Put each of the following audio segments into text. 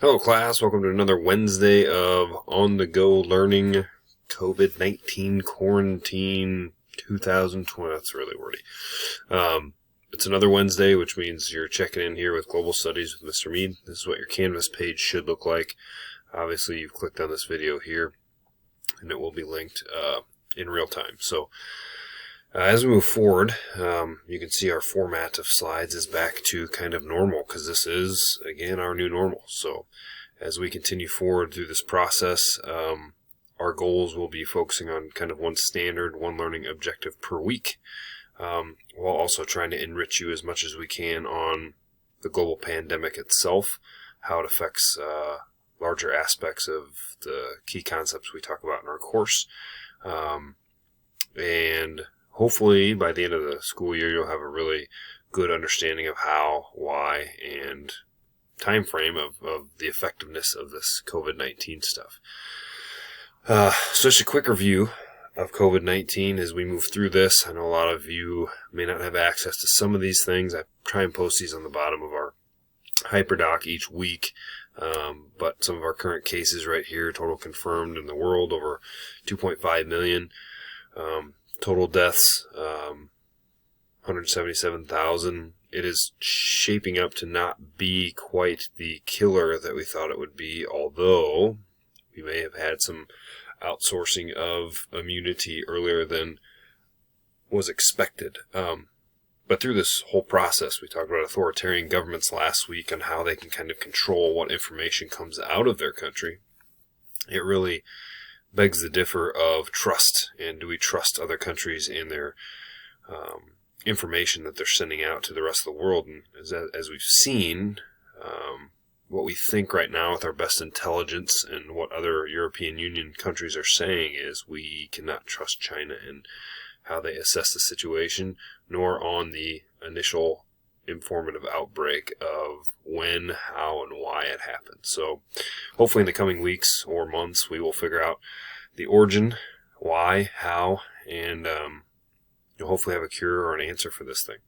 Hello class, welcome to another Wednesday of on-the-go learning COVID-19 quarantine 2020. That's really wordy. It's another Wednesday, which means you're checking in here with Global Studies with Mr. Mead. This is what your Canvas page should look like. Obviously, you've clicked on this video here, and it will be linked in real time. So, as we move forward, you can see our format of slides is back to kind of normal because this is, again, our new normal. So as we continue forward through this process, our goals will be focusing on kind of one standard, one learning objective per week, while also trying to enrich you as much as we can on the global pandemic itself, how it affects larger aspects of the key concepts we talk about in our course, and hopefully, by the end of the school year, you'll have a really good understanding of how, why, and time frame of the effectiveness of this COVID-19 stuff. So just a quick review of COVID-19 as we move through this. I know a lot of you may not have access to some of these things. I try and post these on the bottom of our HyperDoc each week. But some of our current cases right here, total confirmed in the world, over 2.5 million. Total deaths, 177,000. It is shaping up to not be quite the killer that we thought it would be, although we may have had some outsourcing of immunity earlier than was expected. But through this whole process, we talked about authoritarian governments last week and how they can kind of control what information comes out of their country. It really begs the differ of trust, and do we trust other countries and their information that they're sending out to the rest of the world? And as we've seen, what we think right now with our best intelligence and what other European Union countries are saying is we cannot trust China in how they assess the situation, nor on the initial informative outbreak of when, how, and why it happened. So hopefully in the coming weeks or months we will figure out the origin, why, how, and you'll hopefully have a cure or an answer for this thing.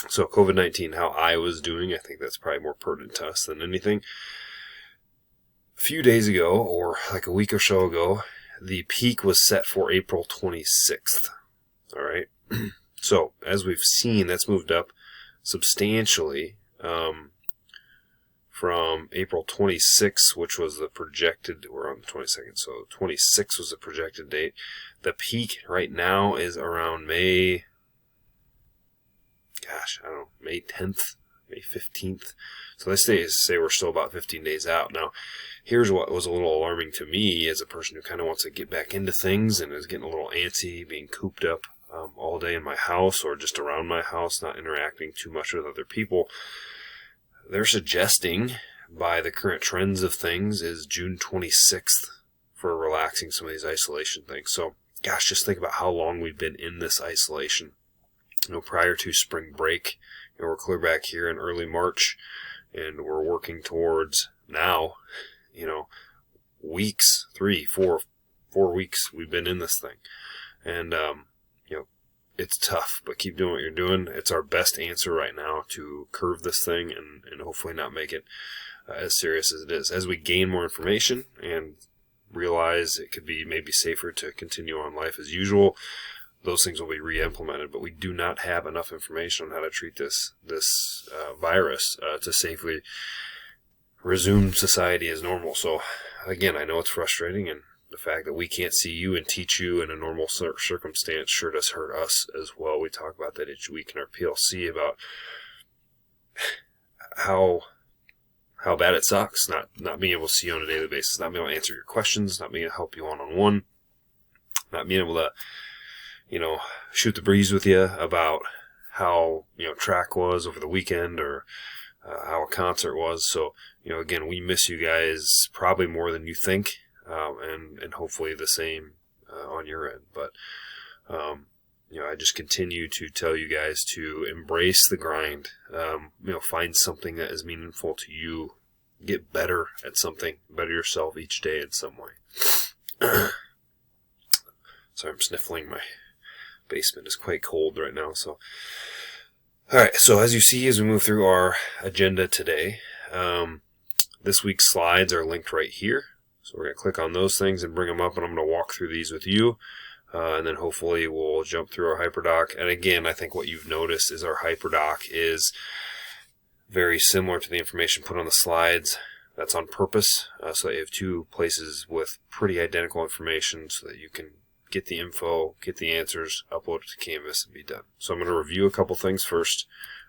So COVID-19, how I was doing, I think that's probably more pertinent to us than anything. A few days ago, or like a week or so ago, the peak was set for April 26th. All right. So as we've seen, that's moved up substantially from April 26th, which was the projected, we're on the 22nd, so 26 was the projected date. The peak right now is around May 10th, May 15th. So they say we're still about 15 days out. Now, here's what was a little alarming to me as a person who kind of wants to get back into things and is getting a little antsy, being cooped up all day in my house or just around my house, not interacting too much with other people. They're suggesting, by the current trends of things, is June 26th for relaxing some of these isolation things. So, gosh, just think about how long we've been in this isolation. Prior to spring break, we're clear back here in early March, and we're working towards now, weeks, 4 weeks we've been in this thing. And, it's tough, but keep doing what you're doing. It's our best answer right now to curve this thing and hopefully not make it as serious as it is. As we gain more information and realize it could be maybe safer to continue on life as usual, those things will be re-implemented. But we do not have enough information on how to treat this virus to safely resume society as normal. So, again, I know it's frustrating, and the fact that we can't see you and teach you in a normal circumstance sure does hurt us as well. We talk about that each week in our PLC about how bad it sucks not being able to see you on a daily basis, not being able to answer your questions, not being able to help you one-on-one, not being able to, shoot the breeze with you about how, track was over the weekend or how a concert was. So, again, we miss you guys probably more than you think. And hopefully the same on your end. But, I just continue to tell you guys to embrace the grind. Find something that is meaningful to you. Get better at something. Better yourself each day in some way. Sorry, I'm sniffling. My basement is quite cold right now. So, all right. So as you see, as we move through our agenda today, This week's slides are linked right here. So we're going to click on those things and bring them up, and I'm going to walk through these with you. And then hopefully we'll jump through our HyperDoc. And again, I think what you've noticed is our HyperDoc is very similar to the information put on the slides. That's on purpose, so that you have two places with pretty identical information so that you can get the info, get the answers, upload it to Canvas, and be done. So I'm going to review a couple things first,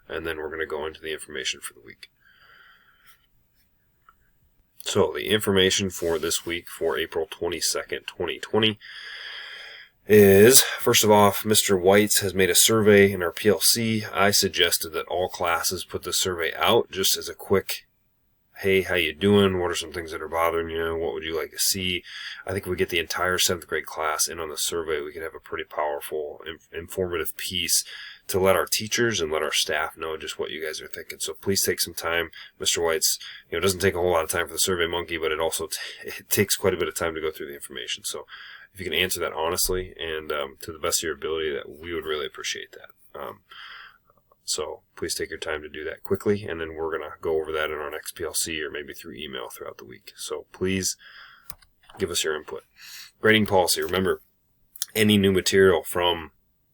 and then we're going to go into the information for the week. So the information for this week, for April 22nd, 2020, is, first of all, Mr. White's has made a survey in our PLC. I suggested that all classes put the survey out just as a quick, hey, how you doing? What are some things that are bothering you? What would you like to see? I think if we get the entire 7th grade class in on the survey, we could have a pretty powerful, informative piece to let our teachers and let our staff know just what you guys are thinking. So please take some time. Mr. White's, it doesn't take a whole lot of time for the Survey Monkey, but it also it takes quite a bit of time to go through the information. So if you can answer that honestly and to the best of your ability, that we would really appreciate that. So please take your time to do that quickly, and then we're going to go over that in our next PLC or maybe through email throughout the week. So please give us your input. Grading policy. Remember, any new material from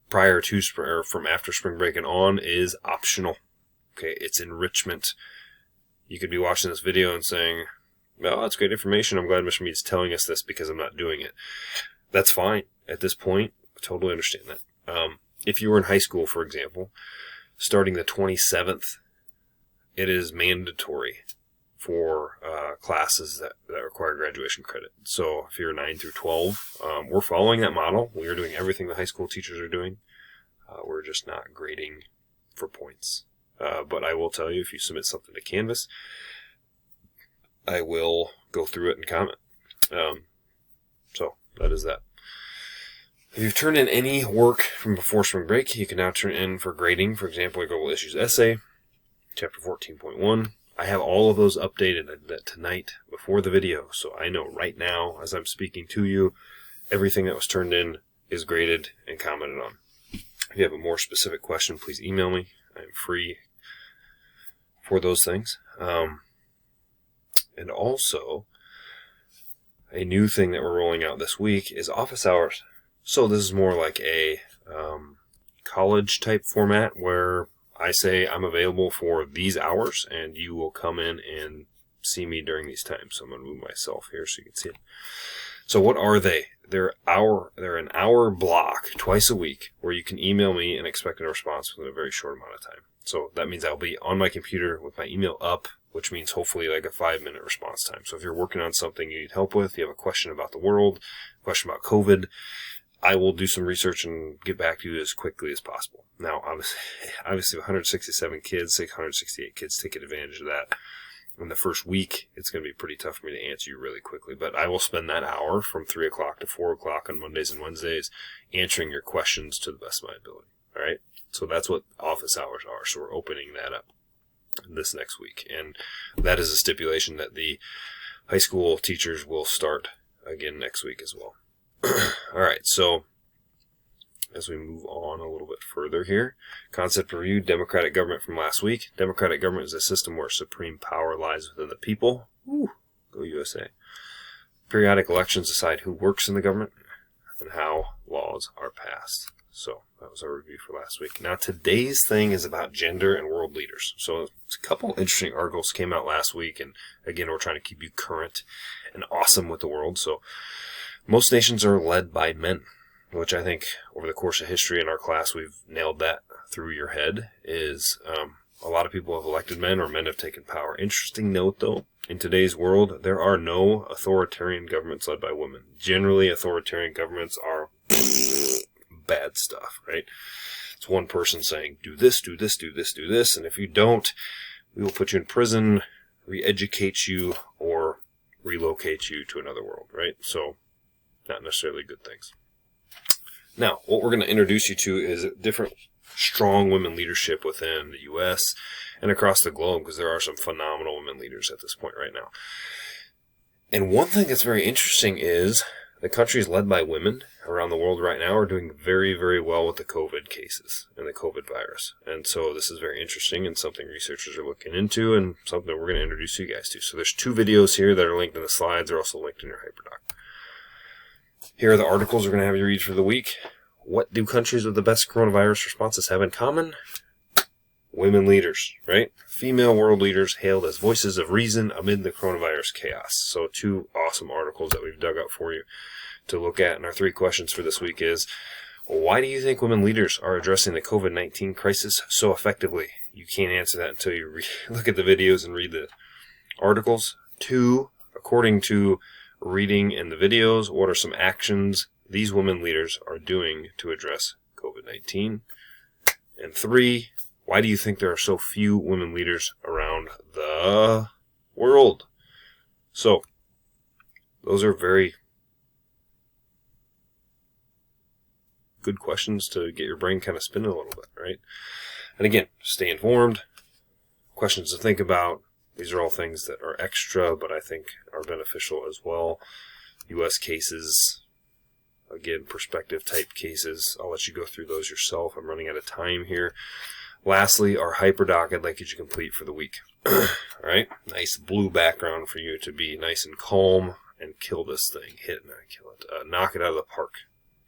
prior to or from after spring break and on is optional. Okay, it's enrichment. You could be watching this video and saying, well, that's great information. I'm glad Mr. Mead's telling us this because I'm not doing it. That's fine. At this point, I totally understand that. If you were in high school, for example, starting the 27th, it is mandatory for classes that require graduation credit. So if you're 9 through 12, we're following that model. We are doing everything the high school teachers are doing. We're just not grading for points. But I will tell you, if you submit something to Canvas, I will go through it and comment. So that is that. If you've turned in any work from before spring break, you can now turn in for grading. For example, your global issues essay, chapter 14.1. I have all of those updated tonight before the video, so I know right now, as I'm speaking to you, everything that was turned in is graded and commented on. If you have a more specific question, please email me. I'm free for those things. And also, a new thing that we're rolling out this week is office hours. So this is more like a college type format where I say I'm available for these hours and you will come in and see me during these times. So I'm going to move myself here so you can see it. So what are they? They're an hour block twice a week where you can email me and expect a response within a very short amount of time. So that means I'll be on my computer with my email up, which means hopefully like a 5-minute response time. So if you're working on something you need help with, you have a question about the world, a question about COVID, I will do some research and get back to you as quickly as possible. Now, obviously 167 kids, 668 kids taking advantage of that. In the first week, it's going to be pretty tough for me to answer you really quickly, but I will spend that hour from 3 o'clock to 4 o'clock on Mondays and Wednesdays answering your questions to the best of my ability. All right? So that's what office hours are. So we're opening that up this next week. And that is a stipulation that the high school teachers will start again next week as well. All right, so as we move on a little bit further here, concept review, democratic government from last week. Democratic government is a system where supreme power lies within the people. Woo, go USA. Periodic elections decide who works in the government and how laws are passed. So that was our review for last week. Now today's thing is about gender and world leaders. So a couple interesting articles came out last week, and again, we're trying to keep you current and awesome with the world. So most nations are led by men, which I think over the course of history in our class we've nailed that through your head, is a lot of people have elected men or men have taken power. Interesting note though, in today's world, there are no authoritarian governments led by women. Generally, authoritarian governments are bad stuff, right? It's one person saying, do this, do this, do this, do this, and if you don't, we will put you in prison, re-educate you, or relocate you to another world, right? So, not necessarily good things. Now, what we're going to introduce you to is different strong women leadership within the U.S. and across the globe, because there are some phenomenal women leaders at this point right now. And one thing that's very interesting is the countries led by women around the world right now are doing very, very well with the COVID cases and the COVID virus. And so this is very interesting and something researchers are looking into and something we're going to introduce you guys to. So there's 2 videos here that are linked in the slides. They're also linked in your HyperDoc. Here are the articles we're going to have you read for the week. What do countries with the best coronavirus responses have in common? Women leaders, right? Female world leaders hailed as voices of reason amid the coronavirus chaos. So 2 awesome articles that we've dug up for you to look at. And our 3 questions for this week is, why do you think women leaders are addressing the COVID-19 crisis so effectively? You can't answer that until you look at the videos and read the articles. 2, according to reading in the videos, what are some actions these women leaders are doing to address COVID-19? And 3, why do you think there are so few women leaders around the world? So, those are very good questions to get your brain kind of spinning a little bit, right? And again, stay informed, questions to think about. These are all things that are extra, but I think are beneficial as well. U.S. cases, again, perspective type cases. I'll let you go through those yourself. I'm running out of time here. Lastly, our HyperDoc I'd like you to complete for the week. All right? Nice blue background for you to be nice and calm and kill this thing. Knock it out of the park.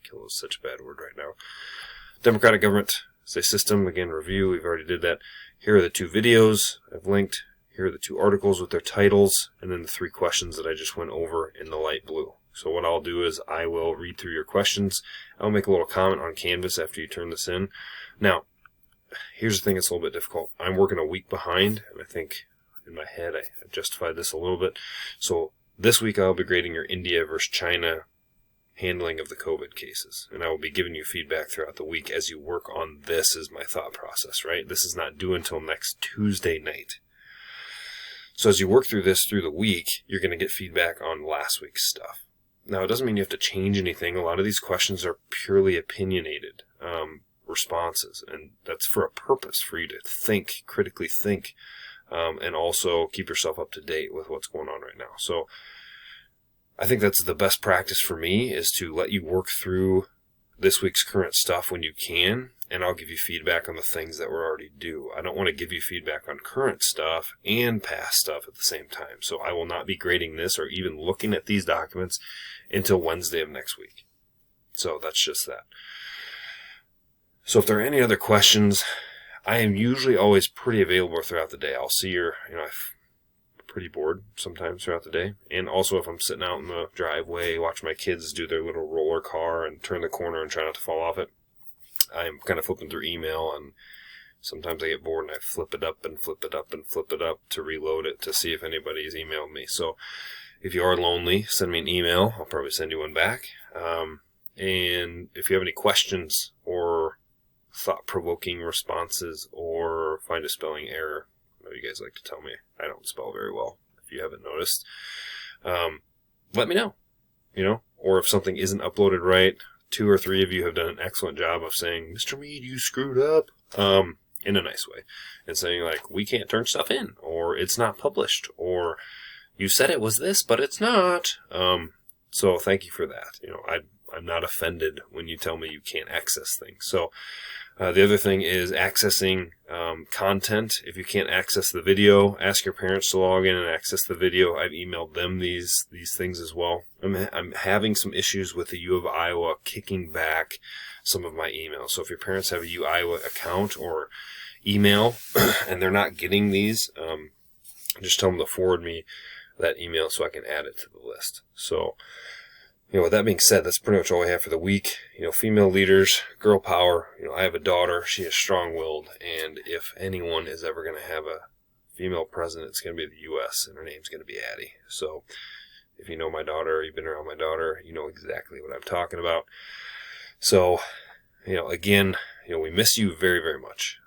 Kill is such a bad word right now. Democratic government system, again, review. We've already did that. Here are the 2 videos I've linked. Here are the 2 articles with their titles, and then the 3 questions that I just went over in the light blue. So what I'll do is I will read through your questions. I'll make a little comment on Canvas after you turn this in. Now, here's the thing that's a little bit difficult. I'm working a week behind, and I think in my head I've justified this a little bit. So this week I'll be grading your India versus China handling of the COVID cases. And I will be giving you feedback throughout the week as you work on this is my thought process, right? This is not due until next Tuesday night. So as you work through this through the week, you're going to get feedback on last week's stuff. Now, it doesn't mean you have to change anything. A lot of these questions are purely opinionated responses, and that's for a purpose, for you to think, critically think, and also keep yourself up to date with what's going on right now. So I think that's the best practice for me, is to let you work through this week's current stuff when you can, and I'll give you feedback on the things that were already due. I don't want to give you feedback on current stuff and past stuff at the same time. So I will not be grading this or even looking at these documents until Wednesday of next week. So that's just that. So if there are any other questions, I am usually always pretty available throughout the day. I'll see I'm pretty bored sometimes throughout the day. And also if I'm sitting out in the driveway, watch my kids do their little roller car and turn the corner and try not to fall off it, I'm kind of flipping through email, and sometimes I get bored and I flip it up and flip it up and flip it up to reload it to see if anybody's emailed me. So if you are lonely, send me an email. I'll probably send you one back. And if you have any questions or thought-provoking responses or find a spelling error, I know you guys like to tell me I don't spell very well, if you haven't noticed, let me know, or if something isn't uploaded right. 2 or 3 of you have done an excellent job of saying, Mr. Mead, you screwed up, in a nice way, and saying, like, we can't turn stuff in, or it's not published, or you said it was this, but it's not. So thank you for that. I'm not offended when you tell me you can't access things. So the other thing is accessing content. If you can't access the video, ask your parents to log in and access the video. I've emailed them these things as well. I'm having some issues with the U of Iowa kicking back some of my emails. So if your parents have a U Iowa account or email and they're not getting these, just tell them to forward me that email so I can add it to the list. So, with that being said, that's pretty much all I have for the week. Female leaders, girl power. I have a daughter. She is strong-willed, and if anyone is ever going to have a female president, it's going to be the U.S., and her name's going to be Addie. So if you know my daughter, or you've been around my daughter, you know exactly what I'm talking about. So, again, we miss you very, very much.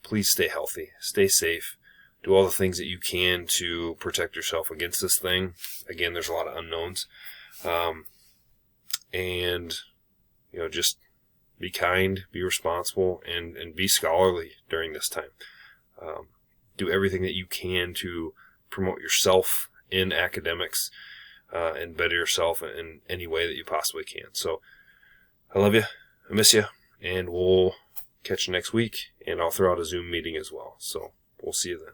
Please stay healthy, stay safe, do all the things that you can to protect yourself against this thing. Again, there's a lot of unknowns. And just be kind, be responsible, and be scholarly during this time. Do everything that you can to promote yourself in academics. and better yourself in any way that you possibly can. So I love you. I miss you. And we'll catch you next week. And I'll throw out a Zoom meeting as well. So we'll see you then.